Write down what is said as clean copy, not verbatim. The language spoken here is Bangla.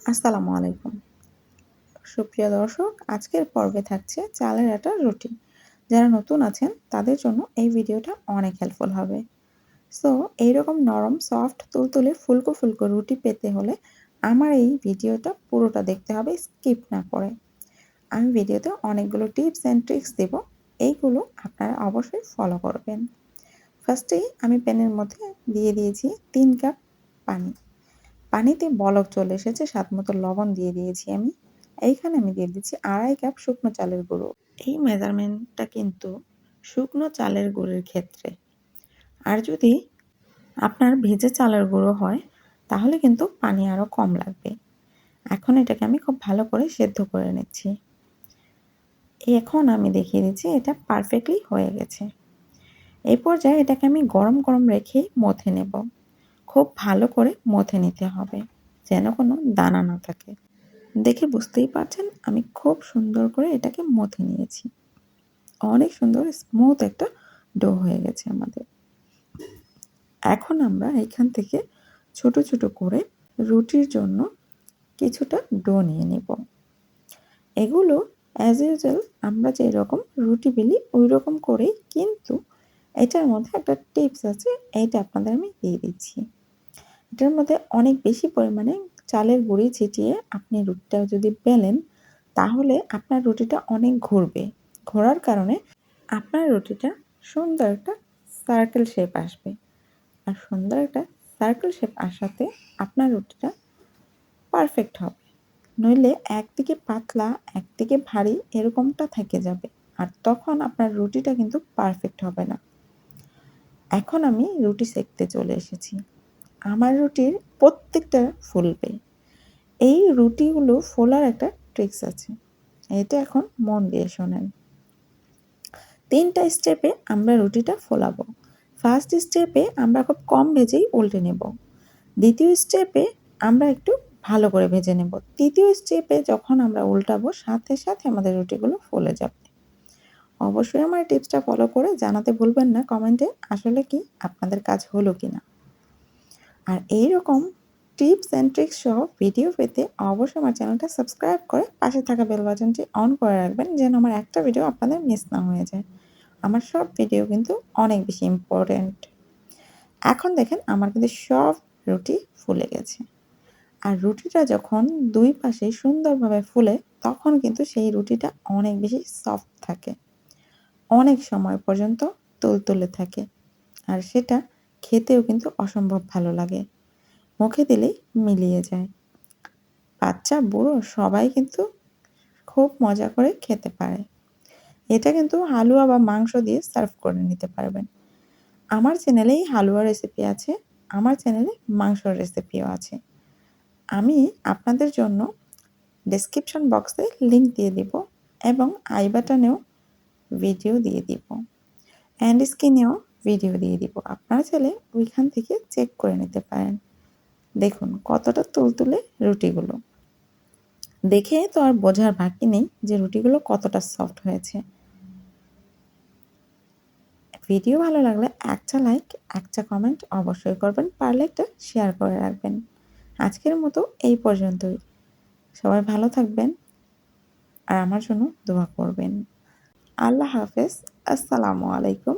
আসসালামু আলাইকুম। সুপ্রিয় দর্শক, আজকের পর্বে থাকছে চালের আটার রুটি। যারা নতুন আছেন তাদের জন্য এই ভিডিওটা অনেক হেল্পফুল হবে। সো এইরকম নরম, সফট, তুলতুলে, ফুলকো ফুলকো রুটি পেতে হলে আমার এই ভিডিওটা পুরোটা দেখতে হবে, স্কিপ না করে। আমি ভিডিওতে অনেকগুলো টিপস অ্যান্ড ট্রিক্স দেব। এইগুলো আপনারা অবশ্যই ফলো করবেন। ফার্স্টেই আমি প্যানের মধ্যে দিয়ে দিয়েছি ৩ কাপ পানি। পানিতে বলক চলে এসেছে, স্বাদমতো লবণ দিয়ে দিয়েছি আমি। এইখানে আমি দিয়ে দিচ্ছি ২.৫ কাপ শুকনো চালের গুঁড়ো। এই মেজারমেন্টটা কিন্তু শুকনো চালের গুঁড়োর ক্ষেত্রে। আর যদি আপনার ভেজে চালের গুঁড়ো হয় তাহলে কিন্তু পানি আরও কম লাগবে। এখন এটাকে আমি খুব ভালো করে সেদ্ধ করে নিচ্ছি। এখন আমি দেখিয়ে দিচ্ছি এটা পারফেক্টলি হয়ে গেছে। এই পর্যায়ে এটাকে আমি গরম গরম রেখেই মথে নেব। খুব ভালো করে মথে নিতে হবে যেন কোনো দানা না থাকে। দেখে বুঝতেই পারছেন আমি খুব সুন্দর করে এটাকে মথে নিয়েছি। অনেক সুন্দর স্মুথ একটা ডো হয়ে গেছে আমাদের। এখন আমরা এখান থেকে ছোট ছোট করে রুটির জন্য কিছুটা ডো নিয়ে নেব। এগুলো অ্যাজ ইউজুয়াল আমরা যেরকম রুটি বেলি ওই রকম করেই, কিন্তু এটার মধ্যে একটা টিপস আছে, এইটা আপনাদের আমি দিয়ে দিচ্ছি। এটার মধ্যে অনেক বেশি পরিমাণে চালের গুঁড়ি ছিটিয়ে আপনি রুটিটা যদি বেলেন তাহলে আপনার রুটিটা অনেক ঘুরবে। ঘোরার কারণে আপনার রুটিটা সুন্দর একটা সার্কেল শেপ আসবে। আর সুন্দর একটা সার্কেল শেপ আসাতে আপনার রুটিটা পারফেক্ট হবে। নইলে একদিকে পাতলা একদিকে ভারী এরকমটা থেকে যাবে, আর তখন আপনার রুটিটা কিন্তু পারফেক্ট হবে না। এখন আমি রুটি সেঁকতে চলে এসেছি। আমার রুটির প্রত্যেকটা ফুলবে। এই রুটিগুলো ফোলার একটা ট্রিক্স আছে, এটা এখন মন দিয়ে শোনেন। ৩টা স্টেপে আমরা রুটিটা ফোলাবো। ফার্স্ট স্টেপে আমরা খুব কম ভেজেই উল্টে নেব। দ্বিতীয় স্টেপে আমরা একটু ভালো করে ভেজে নেব। তৃতীয় স্টেপে যখন আমরা উল্টাবো সাথে সাথে আমাদের রুটিগুলো ফুলে যাবে। অবশ্যই আমার টিপসটা ফলো করে জানাতে ভুলবেন না কমেন্টে আসলে কি আপনাদের কাজ হলো কিনা। আর এইরকম টিপস অ্যান্ড ট্রিক্স সহ ভিডিও পেতে অবশ্যই আমার চ্যানেলটা সাবস্ক্রাইব করে পাশে থাকা বেল বাটনটি অন করে রাখবেন যেন আমার একটা ভিডিও আপনাদের মিস না হয়ে যায়। আমার সব ভিডিও কিন্তু অনেক বেশি ইম্পর্ট্যান্ট। এখন দেখেন আমার কিন্তু সব রুটি ফুলে গেছে। আর রুটিটা যখন দুই পাশে সুন্দরভাবে ফুলে তখন কিন্তু সেই রুটিটা অনেক বেশি সফট থাকে, অনেক সময় পর্যন্ত তুলতুলে থাকে, আর সেটা খেতেও কিন্তু অসম্ভব ভালো লাগে। মুখে দিলেই মিলিয়ে যায়। বাচ্চা বুড়ো সবাই কিন্তু খুব মজা করে খেতে পারে। এটা কিন্তু হালুয়া বা মাংস দিয়ে সার্ভ করে নিতে পারবেন। আমার চ্যানেলেই হালুয়া রেসিপি আছে, আমার চ্যানেলে মাংসর রেসিপিও আছে। আমি আপনাদের জন্য ডেসক্রিপশন বক্সে লিংক দিয়ে দিব এবং আই বাটনেও ভিডিও দিয়ে দিব, অ্যান্ড স্ক্রিনেও ভিডিও দিয়ে দিব। আপনারা চাইলে ওইখান থেকে চেক করে নিতে পারেন। দেখুন কতটা তুলতুলে রুটিগুলো। দেখে তো আর বোঝার বাকি নেই যে রুটিগুলো কতটা সফট হয়েছে। ভিডিও ভালো লাগলে একটা লাইক, একটা কমেন্ট অবশ্যই করবেন, পারলে একটা শেয়ার করে রাখবেন। আজকের মতো এই পর্যন্তই। সবাই ভালো থাকবেন আর আমার জন্য দোয়া করবেন। আল্লাহ হাফেজ। আসসালামু আলাইকুম।